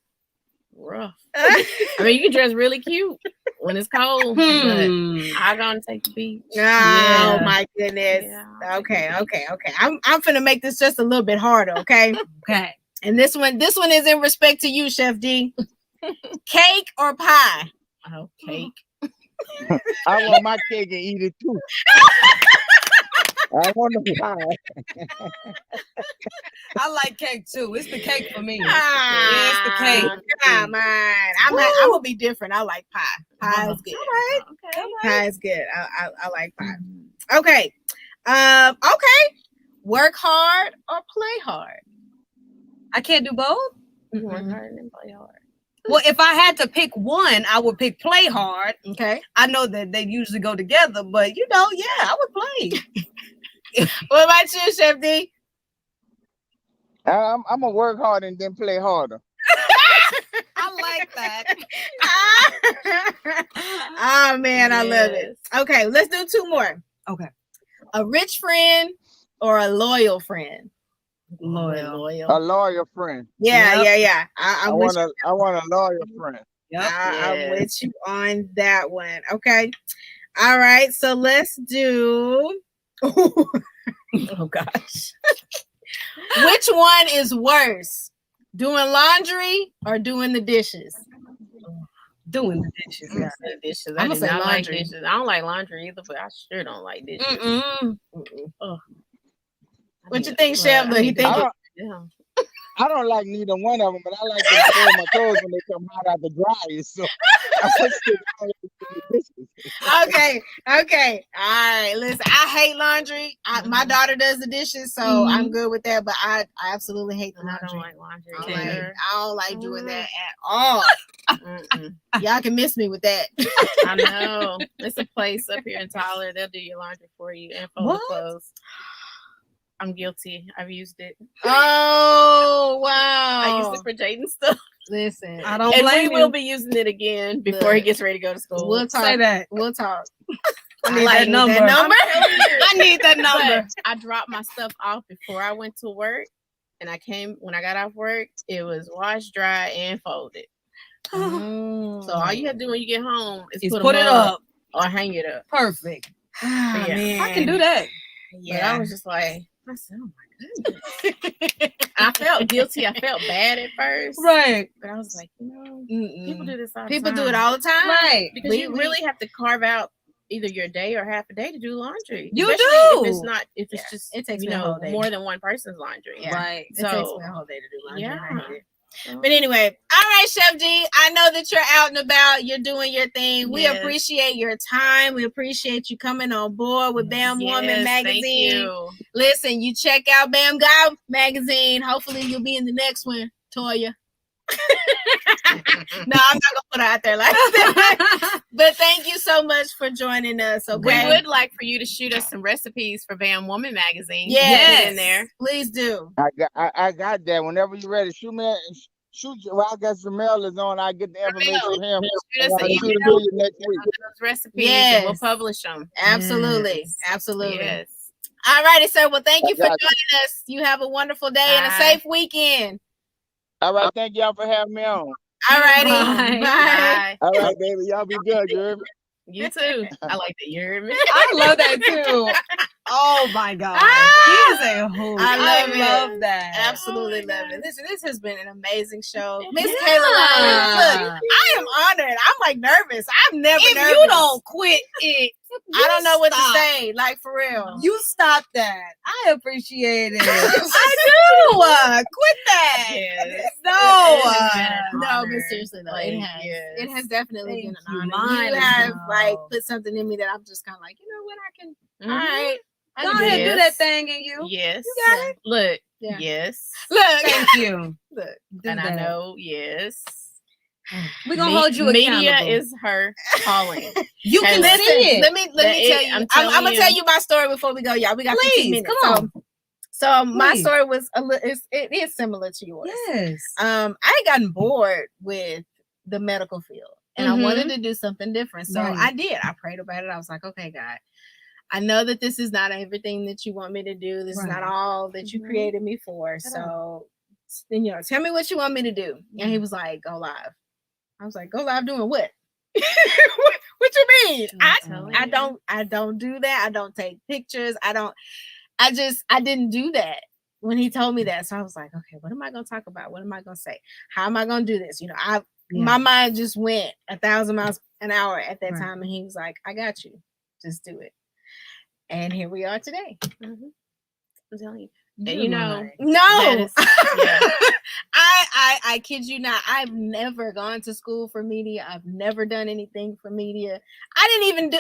rough. I mean, you can dress really cute when it's cold, but I'm gonna take the beach. Oh my goodness. Yeah. Okay. I'm finna make this just a little bit harder, okay? Okay. And this one is in respect to you, Chef D. Cake or pie? Oh, cake. I want my cake and eat it too. I want the pie. I like cake too. It's the cake for me. It's the cake. Come on. I'm gonna be different. I like pie. Pie is good. All right. Okay. Pie is good. I like pie. Okay. Okay. Work hard or play hard? I can't do both. Work hard and play hard. Well, if I had to pick one, I would pick play hard. Okay. I know that they usually go together, but I would play. What about you, Chef D? I'm gonna work hard and then play harder. I like that. Oh man, I love it. Okay, let's do two more. Okay. A rich friend or a loyal friend? Loyal. A loyal friend. Yeah. I want a loyal friend. Yep. I'm with you on that one. Okay. All right. So let's do. Oh gosh. Which one is worse? Doing laundry or doing the dishes? Doing the dishes. Yeah. Dishes. I do not like dishes. I don't like laundry either, but I sure don't like dishes. Oh. What you think, Chef? I don't like neither one of them, but I like to throw my clothes when they come out the dryer. So Okay. All right. Listen, I hate laundry. My daughter does the dishes, so I'm good with that. But I absolutely hate the laundry. I don't like laundry. I don't like doing that at all. Y'all can miss me with that. I know. It's a place up here in Tyler. They'll do your laundry for you and fold the clothes. I'm guilty. I've used it. Oh, wow. I used it for Jaden stuff. Listen. I don't blame you. We will be using it again before he gets ready to go to school. We'll talk. Say that. We'll talk. I need that number. I need that number. I dropped my stuff off before I went to work. And when I got off work, it was washed, dry, and folded. So all you have to do when you get home is put it up or hang it up. Perfect. Man. I can do that. Yeah. But I was just like, I said, oh my goodness. I felt guilty. I felt bad at first. Right. But I was like, people do this all the People time. do it all the time. Right. Because you really have to carve out either your day or half a day to do laundry. You Especially do. if it's just, it takes me a whole day. more than one person's laundry. Yeah. Right. It takes me a whole day to do laundry. Yeah. I hate it. But anyway, all right, Chef G, I know that you're out and about. You're doing your thing. We appreciate your time. We appreciate you coming on board with Bam Woman Magazine. Thank you. Listen, you check out Bam Guy Magazine. Hopefully you'll be in the next one, Toya. No, I'm not gonna put her out there like that. But thank you so much for joining us. Okay, we would like for you to shoot us some recipes for Bam Woman Magazine. Yes, in there, please do. I got that. Whenever you're ready, shoot me. Well, I guess the mail is on. I get the information from him. Shoot us an email you next week. Those recipes, and we'll publish them. Absolutely, absolutely. Yes. All righty, sir. Well, thank you for joining us. You have a wonderful day and a safe weekend. All right, thank y'all for having me on. All righty, bye. All right, baby, y'all be good. You heard me? You too. I like that. You heard me. I love that too. Oh my God. He is a hoot. I love that. Absolutely love it. This has been an amazing show. Miss Kayla Lyons, look, I am honored. I'm like nervous. I'm never nervous. If you don't quit it, I don't know what to say. Like for real. You stop that. I appreciate it. I do. Quit that. Yes. No, but seriously though, Like, it has definitely been an honor. Mine You have as like well. put something in me that I'm just kind of like, you know what, I can. All right. Go ahead and do that thing in you. Yes. You got it. Look. Yeah. Yes. Look. Thank you. Look. And I know. Yes. We're gonna hold you accountable. Media is her calling. You can Listen, see it. let me tell you. I'm gonna tell you my story before we go, y'all. We got 15 minutes. Come on. So my story was it is similar to yours. Yes. I had gotten bored with the medical field and I wanted to do something different. So I did. I prayed about it. I was like, okay, God, I know that this is not everything that you want me to do. This is not all that you created me for. So then, tell me what you want me to do. And he was like, go live. I was like, go live doing what? What you mean? I don't do that. I don't take pictures. I didn't do that when he told me that. So I was like, okay, what am I going to talk about? What am I going to say? How am I going to do this? My mind just went 1,000 miles an hour at that time. And he was like, I got you. Just do it. And here we are today. I'm telling you. No. I kid you not. I've never gone to school for media. I've never done anything for media. I didn't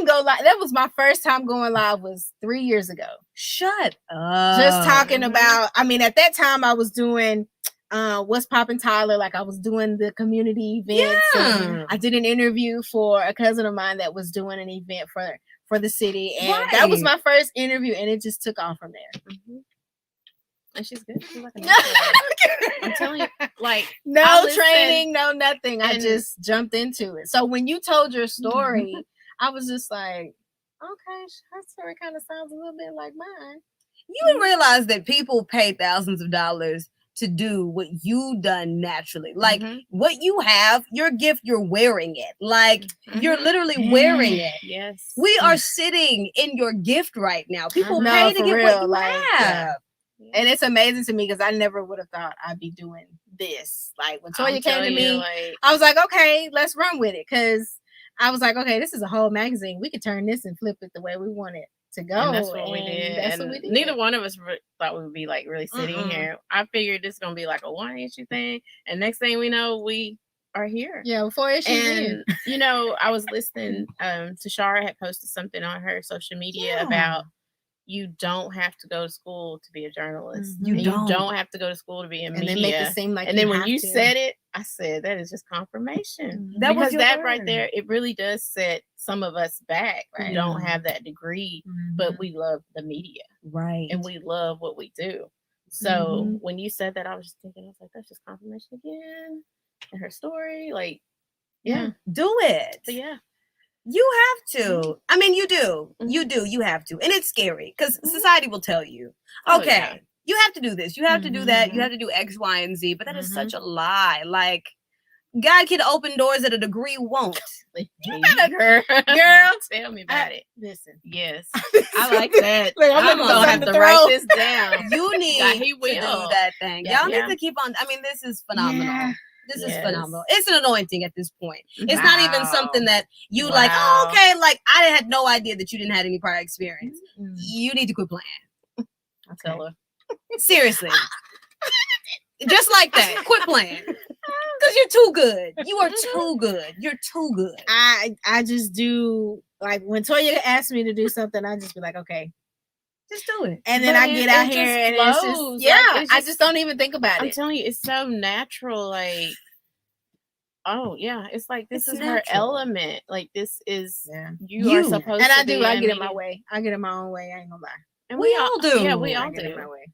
go live. That was my first time going live was 3 years ago. Shut up. Just talking about, at that time I was doing What's Poppin' Tyler. Like I was doing the community events. And I did an interview for a cousin of mine that was doing an event for the city. And that was my first interview and it just took off from there. And she's good. She's like I'm telling you, like no training, no nothing. I just jumped into it. So when you told your story, I was just like, okay, her story kind of sounds a little bit like mine. You realize that people pay thousands of dollars to do what you done naturally. Like what you have, your gift, you're wearing it. Like you're literally wearing it. Yes. We are sitting in your gift right now. People pay to get what you have. Yeah. And it's amazing to me because I never would have thought I'd be doing this. Like when Toya came to me, I was like, okay, let's run with it. Because I was like, okay, this is a whole magazine. We could turn this and flip it the way we want it to go. And that's what we did. Neither one of us thought we would be like really sitting here. I figured this is going to be like a one issue thing. And next thing we know, we are here. Yeah, 4 issues. And, I was listening to Shara had posted something on her social media about you don't have to go to school to be a journalist. You don't have to go to school to be in media. And then make it seem like and then when you said it, I said that is just confirmation. Because that right there, it really does set some of us back who don't have that degree, but we love the media. Right. And we love what we do. So when you said that, I was just thinking, I was like, that's just confirmation again. And her story, like, do it. So yeah. You have to. I mean, you do. You do. You have to. And it's scary because society will tell you, okay, you have to do this. You have to do that. You have to do X, Y, and Z. But that is such a lie. Like, God can open doors that a degree won't. Girl, tell me about it. Listen. Yes. I like that. Look, I'm gonna have to write this down. You need to do that thing. Y'all need to keep on. I mean, this is phenomenal. Yeah. This is phenomenal. It's an anointing at this point. It's not even something that you like, oh, okay, like I had no idea that you didn't have any prior experience. You need to quit playing. I'll tell her. Seriously. Just like that. Quit playing. Because you're too good. You are too good. You're too good. I just do, like, when Toya asks me to do something, I just be like, okay. Just do it. And then I get out here and it's just, I just don't even think about it. I'm telling you, it's so natural. Like, oh yeah, it's like this is her element. Like this is you are supposed to. And I get in my way. I get in my own way. I ain't gonna lie. And we all do. Yeah, we all get do. in my way.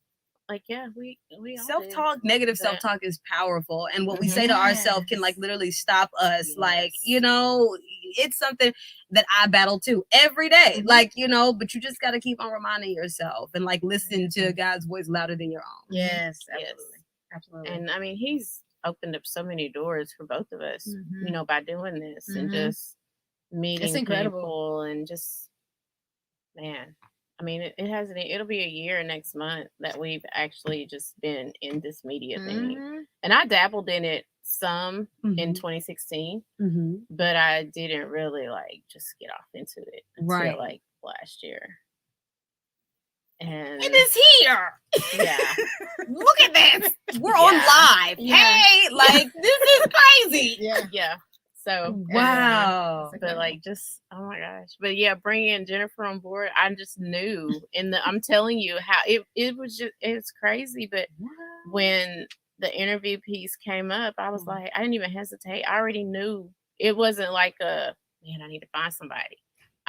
Like we all self-talk, negative self-talk is powerful, and what we say to ourselves can like literally stop us. Like, you know, it's something that I battle too every day. Like, you know, but you just got to keep on reminding yourself and like listen to God's voice louder than your own. Yes, absolutely. And I mean, He's opened up so many doors for both of us, you know, by doing this and just meeting people and just, man. I mean, it'll be a year next month that we've actually just been in this media thing. And I dabbled in it some in 2016, but I didn't really like just get off into it until like last year. And it is here. Yeah. Look at this. We're on live. Yeah. Hey, like this is crazy. Yeah. So wow. But like just oh my gosh. But yeah, bringing Jennifer on board, I just knew I'm telling you how it's crazy. But when the interview piece came up, I was like, I didn't even hesitate. I already knew it wasn't like I need to find somebody.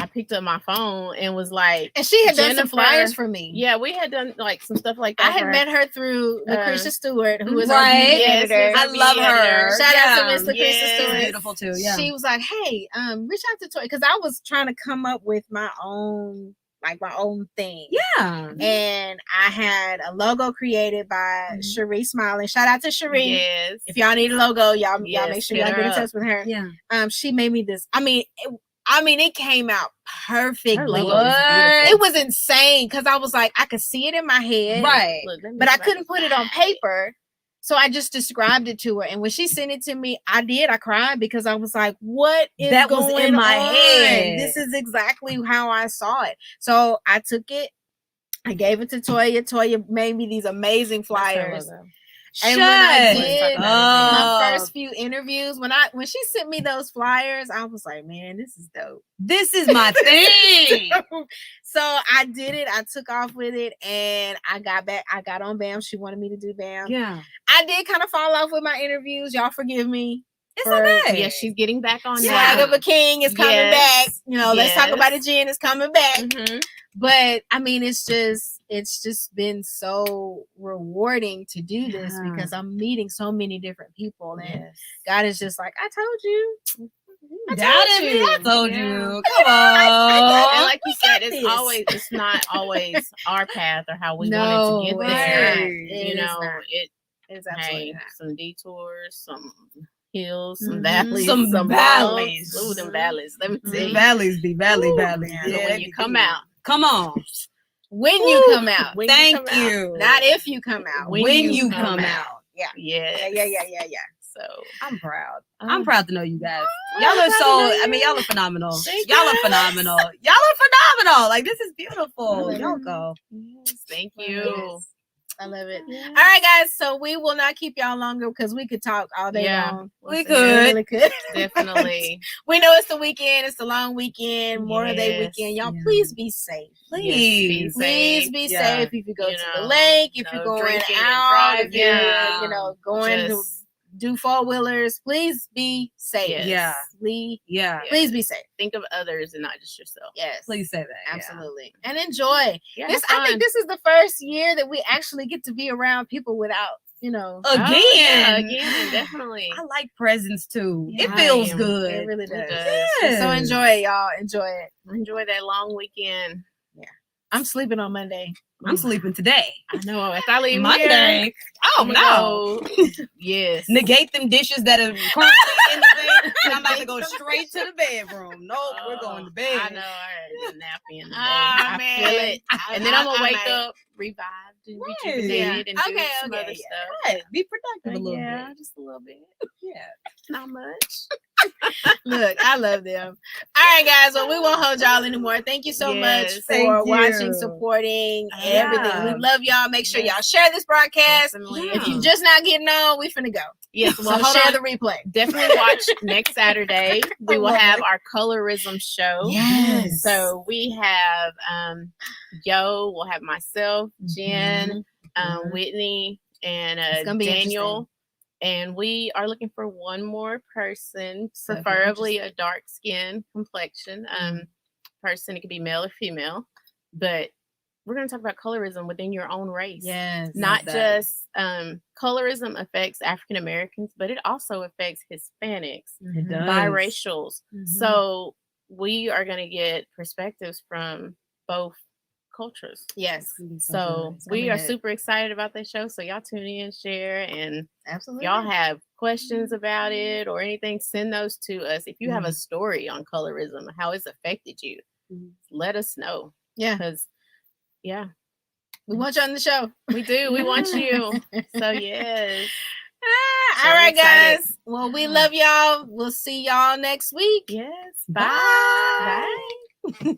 I picked up my phone and was like, and she had done some flyers for me. Yeah, we had done like some stuff like that. I had met her through Lucretia Stewart, who was our editor. I love her. Shout out to Miss Lucretia Stewart. Beautiful too. Yeah. She was like, "Hey, reach out to Toy," because I was trying to come up with my own thing. Yeah. And I had a logo created by Cherie Smiling. Shout out to Cherie. Yes. If y'all need a logo, y'all make sure y'all get in touch with her. Yeah. She made me this. I mean, it came out perfectly. Was it was insane because I was like, I could see it in my head, right? But I couldn't put it on paper, so I just described it to her. And when she sent it to me, I cried because I was like, "What is that going was in my head? This is exactly how I saw it." So I took it, I gave it to Toya. Toya made me these amazing flyers. And when I did my first few interviews, when she sent me those flyers, I was like, man, this is dope. This is my thing. So I did it. I took off with it and I got back. I got on BAM. She wanted me to do BAM. Yeah. I did kind of fall off with my interviews. Y'all forgive me. It's okay. Yeah, she's getting back on Swag of a King is coming back. You know, let's talk about it. Jen is coming back. But I mean, it's just been so rewarding to do this because I'm meeting so many different people, and God is just like, I told you. I told you. Come on. And like you said, it's not always our path or how we wanted to get there. You know, it's absolutely some detours, some hills, some valleys, some valleys. Ooh, them valleys. Let me tell you. Valleys. Yeah, so when you come out. Come on. When you come out. Thank you. Not if you come out. When you come out. Yeah. So I'm proud. I'm proud to know you guys. Y'all are y'all are phenomenal. Y'all are phenomenal. Y'all are phenomenal. Like, this is beautiful. Y'all go. Yes, thank you. I love it. All right, guys. So we will not keep y'all longer because we could talk all day long. We could. Definitely. We know it's the weekend. It's the long weekend. Memorial Day weekend. Y'all, please be safe. Please be safe. If you go to the lake, if you're going out, if you're, going to do 4-wheelers, please be safe. Please be safe. Think of others and not just yourself. Yes. Please say that. Absolutely. And enjoy. I think this is the first year that we actually get to be around people without, again, definitely. I like presents too. It feels good. It really does. Yes. So enjoy it, y'all. Enjoy it. Enjoy that long weekend. I'm sleeping on Monday. I'm sleeping today. I know. If I leave Monday. Here, oh no. Yes. Negate them dishes that are currently in the bed. I'm about to go straight to the bedroom. Nope, we're going to bed. I know. I had a nappy in the bed. I feel it. And then I'm gonna wake up revived and rejuvenated and do some other stuff. Right. Be productive a little bit. Just a little bit. Yeah. Not much. Look, I love them. All right, guys. Well, we won't hold y'all anymore. Thank you so much for watching, supporting, everything. We love y'all. Make sure y'all share this broadcast. If you're just not getting on, we finna go. Yes. Well, so share the replay. Definitely watch next Saturday. We will have our colorism show. Yes. So we have Yo. We'll have myself, Jen, Whitney, and Daniel. And we are looking for one more person, preferably a dark skin complexion person. It could be male or female, but we're going to talk about colorism within your own race. Yes. Not just colorism affects African Americans, but it also affects Hispanics, biracials. So we are going to get perspectives from both cultures. Yes. So we are super excited about this show. So y'all tune in, share, and absolutely. Y'all have questions about it or anything, send those to us. If you have a story on colorism, how it's affected you, let us know. Yeah. Because we want you on the show. We do. We want you. So yes. All right, guys. Well, we love y'all. We'll see y'all next week. Yes. Bye. Bye.